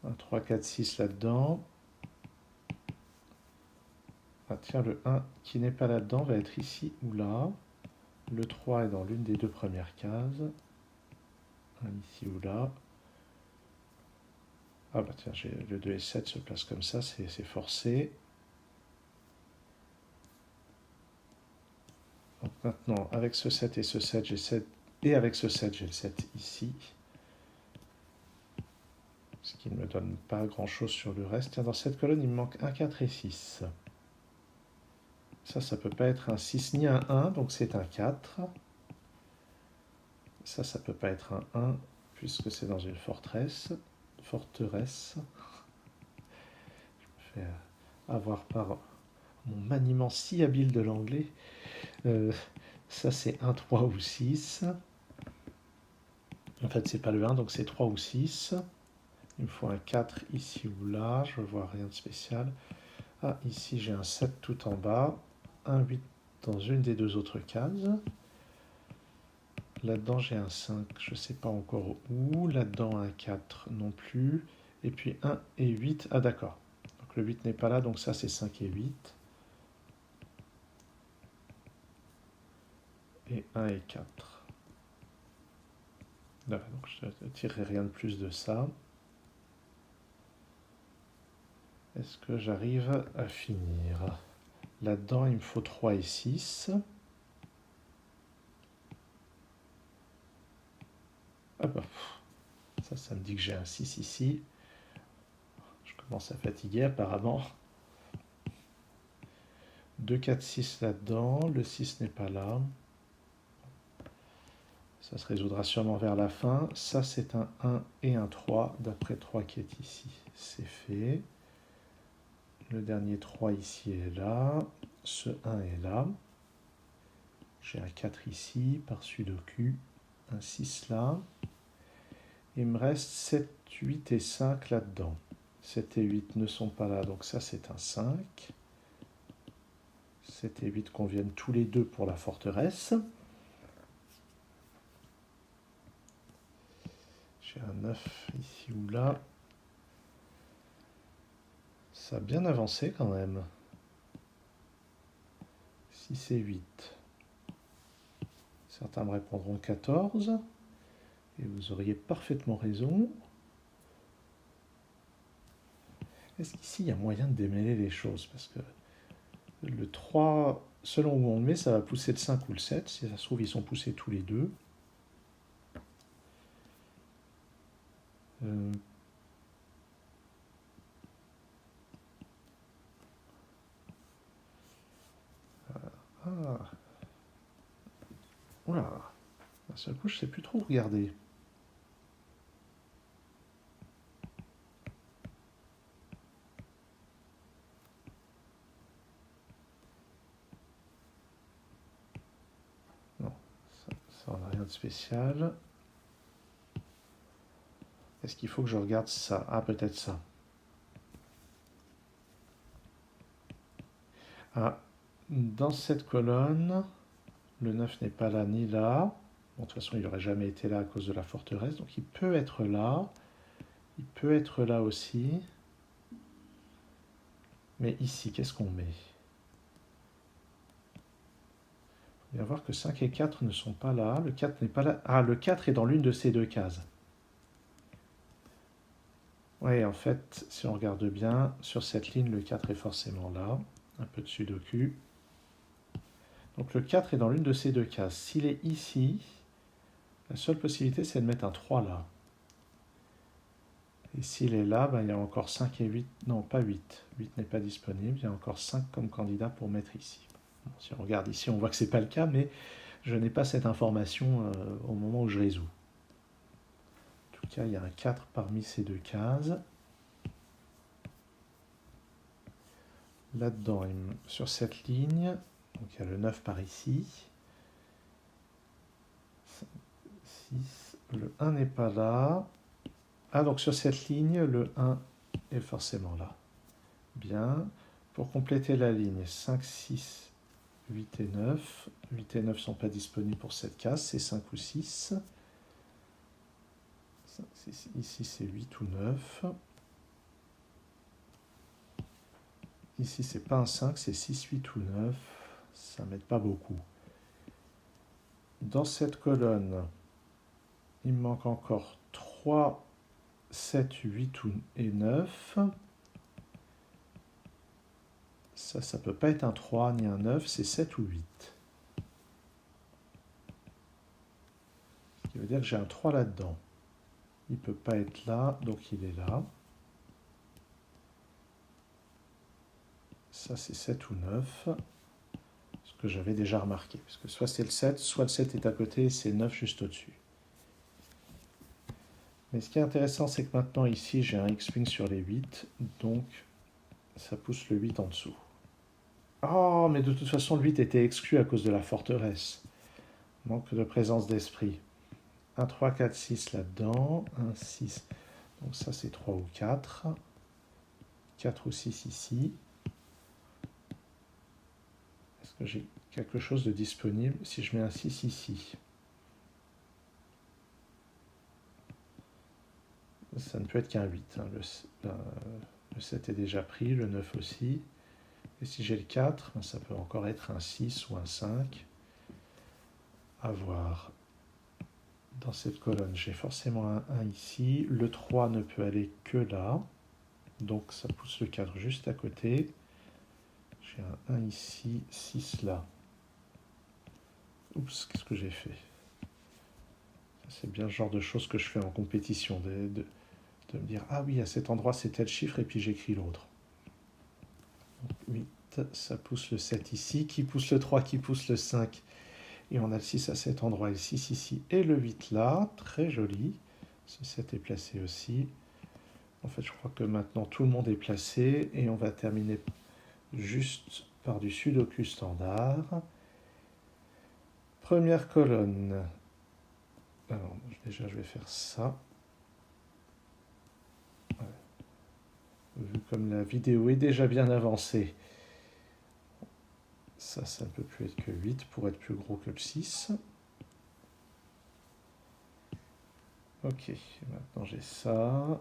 1, 3, 4, 6 là-dedans. Ah tiens, le 1 qui n'est pas là-dedans va être ici ou là. Le 3 est dans l'une des deux premières cases. Un ici ou là. Ah bah tiens, le 2 et 7 se placent comme ça, c'est forcé. Donc maintenant, avec ce 7 et ce 7, j'ai 7. Et avec ce 7, j'ai le 7 ici. Ce qui ne me donne pas grand-chose sur le reste. Tiens, dans cette colonne, il me manque un 4 et 6. Ça peut pas être un 6 ni un 1, donc c'est un 4. Ça peut pas être un 1, puisque c'est dans une forteresse. Forteresse. Je me fais avoir par mon maniement si habile de l'anglais. Ça, c'est un 3 ou 6. En fait, c'est pas le 1, donc c'est 3 ou 6. Il me faut un 4 ici ou là. Je vois rien de spécial. Ah, ici, j'ai un 7 tout en bas. Un 8 dans une des deux autres cases. Là-dedans, j'ai un 5, je ne sais pas encore où. Là-dedans, un 4 non plus. Et puis 1 et 8. Ah, d'accord. Donc le 8 n'est pas là, donc ça, c'est 5 et 8. Et 1 et 4. Voilà, donc je ne tirerai rien de plus de ça. Est-ce que j'arrive à finir? Là-dedans, il me faut 3 et 6. Ah bah, ça me dit que j'ai un 6 ici. Je commence à fatiguer apparemment. 2, 4, 6 là-dedans. Le 6 n'est pas là. Ça se résoudra sûrement vers la fin. Ça, c'est un 1 et un 3, d'après 3 qui est ici. C'est fait. Le dernier 3 ici est là. Ce 1 est là. J'ai un 4 ici, par sudoku. Un 6 là. Il me reste 7, 8 et 5 là-dedans. 7 et 8 ne sont pas là, donc ça, c'est un 5. 7 et 8 conviennent tous les deux pour la forteresse. J'ai un 9 ici ou là. Ça a bien avancé quand même. 6 et 8. Certains me répondront 14. Et vous auriez parfaitement raison. Est-ce qu'ici, il y a moyen de démêler les choses? Parce que le 3, selon où on le met, ça va pousser le 5 ou le 7. Si ça se trouve, ils sont poussés tous les deux. Ah. Oula. D'un seul coup, je ne sais plus trop regarder. Non, ça n'a rien de spécial. Est-ce qu'il faut que je regarde ça? Ah, peut-être ça. Ah, dans cette colonne, le 9 n'est pas là ni là. Bon, de toute façon, il n'aurait jamais été là à cause de la forteresse. Donc, il peut être là. Il peut être là aussi. Mais ici, qu'est-ce qu'on met? Il va voir que 5 et 4 ne sont pas là. Le 4 n'est pas là. Ah, le 4 est dans l'une de ces deux cases. Oui, en fait, si on regarde bien, sur cette ligne, le 4 est forcément là. Un peu de sudoku. Donc le 4 est dans l'une de ces deux cases. S'il est ici, la seule possibilité, c'est de mettre un 3 là. Et s'il est là, ben, il y a encore 5 et 8. Non, pas 8. 8 n'est pas disponible. Il y a encore 5 comme candidat pour mettre ici. Bon, si on regarde ici, on voit que ce n'est pas le cas, mais je n'ai pas cette information au moment où je résous. En tout cas, il y a un 4 parmi ces deux cases. Là-dedans, sur cette ligne, donc il y a le 9 par ici. 6. Le 1 n'est pas là. Ah, donc sur cette ligne, le 1 est forcément là. Bien. Pour compléter la ligne, 5, 6, 8 et 9. 8 et 9 ne sont pas disponibles pour cette case, c'est 5 ou 6. 5, 6, ici, c'est 8 ou 9. Ici, c'est pas un 5, c'est 6, 8 ou 9. Ça m'aide pas beaucoup. Dans cette colonne, il me manque encore 3, 7, 8 et 9. Ça ne peut pas être un 3 ni un 9, c'est 7 ou 8. Ce qui veut dire que j'ai un 3 là-dedans. Il ne peut pas être là, donc il est là. Ça, c'est 7 ou 9. Ce que j'avais déjà remarqué. Parce que soit c'est le 7, soit le 7 est à côté et c'est 9 juste au-dessus. Mais ce qui est intéressant, c'est que maintenant, ici, j'ai un X-Wing sur les 8. Donc, ça pousse le 8 en dessous. Oh, mais de toute façon, le 8 était exclu à cause de la forteresse. Manque de présence d'esprit. 1, 3, 4, 6 là-dedans. 1, 6. Donc ça, c'est 3 ou 4. 4 ou 6 ici. Est-ce que j'ai quelque chose de disponible si je mets un 6 ici? Ça ne peut être qu'un 8. Hein. Le 7 est déjà pris, le 9 aussi. Et si j'ai le 4, ça peut encore être un 6 ou un 5. À voir. Dans cette colonne, j'ai forcément un 1 ici. Le 3 ne peut aller que là. Donc ça pousse le 4 juste à côté. J'ai un 1 ici, 6 là. Oups, qu'est-ce que j'ai fait? C'est bien le genre de choses que je fais en compétition, de me dire, ah oui, à cet endroit c'est tel chiffre, et puis j'écris l'autre. 8, ça pousse le 7 ici, qui pousse le 3, qui pousse le 5. Et on a le 6 à cet endroit, et le 6 ici, et le 8 là, très joli. Ce 7 est placé aussi. En fait, je crois que maintenant tout le monde est placé, et on va terminer juste par-dessus Sudoku standard. Première colonne. Alors, déjà, je vais faire ça. Ouais. Vu comme la vidéo est déjà bien avancée, ça ne peut plus être que 8 pour être plus gros que le 6. Ok, maintenant j'ai ça.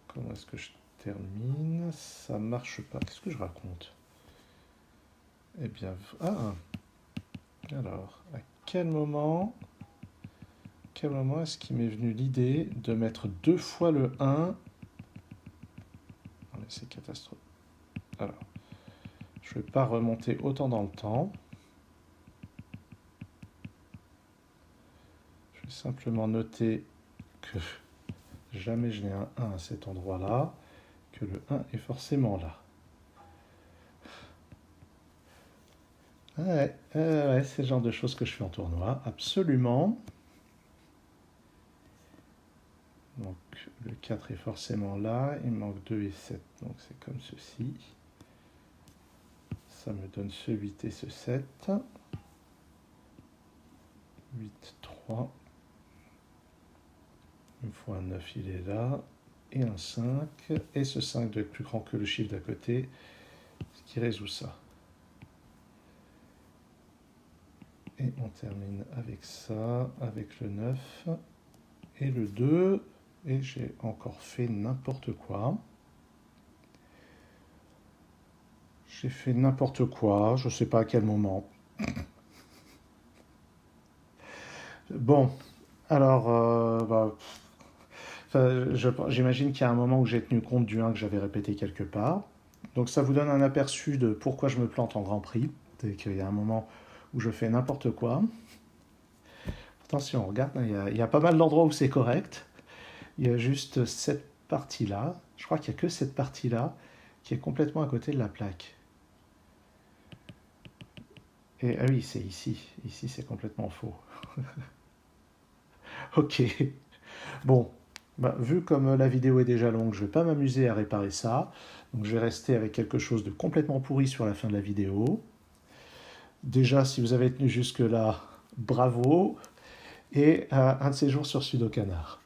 Comment est-ce que je termine? Ça marche pas. Qu'est-ce que je raconte? Eh bien, ah. Alors, à quel moment est-ce qu'il m'est venu l'idée de mettre 2 fois le 1? Non mais c'est catastrophique. Alors, je ne vais pas remonter autant dans le temps. Je vais simplement noter que jamais je n'ai un 1 à cet endroit-là, que le 1 est forcément là. Ouais, c'est le genre de choses que je fais en tournoi, absolument. Donc le 4 est forcément là, il manque 2 et 7, donc c'est comme ceci. Ça me donne ce 8 et ce 7. 8, 3. Une fois un 9, il est là. Et un 5. Et ce 5 doit être plus grand que le chiffre d'à côté, ce qui résout ça. Et on termine avec ça, avec le 9 et le 2. Et j'ai encore fait n'importe quoi. J'ai fait n'importe quoi, je ne sais pas à quel moment. Bon, alors, j'imagine qu'il y a un moment où j'ai tenu compte du 1 que j'avais répété quelque part. Donc ça vous donne un aperçu de pourquoi je me plante en Grand Prix. C'est qu'il y a un moment où je fais n'importe quoi. Pourtant, si on regarde, il y a pas mal d'endroits où c'est correct. Il y a juste cette partie-là. Je crois qu'il n'y a que cette partie-là qui est complètement à côté de la plaque. Et ah oui, c'est ici. Ici, c'est complètement faux. Ok. Bon, vu comme la vidéo est déjà longue, je ne vais pas m'amuser à réparer ça. Donc je vais rester avec quelque chose de complètement pourri sur la fin de la vidéo. Déjà, si vous avez tenu jusque-là, bravo. et un de ces jours sur Sudokanar.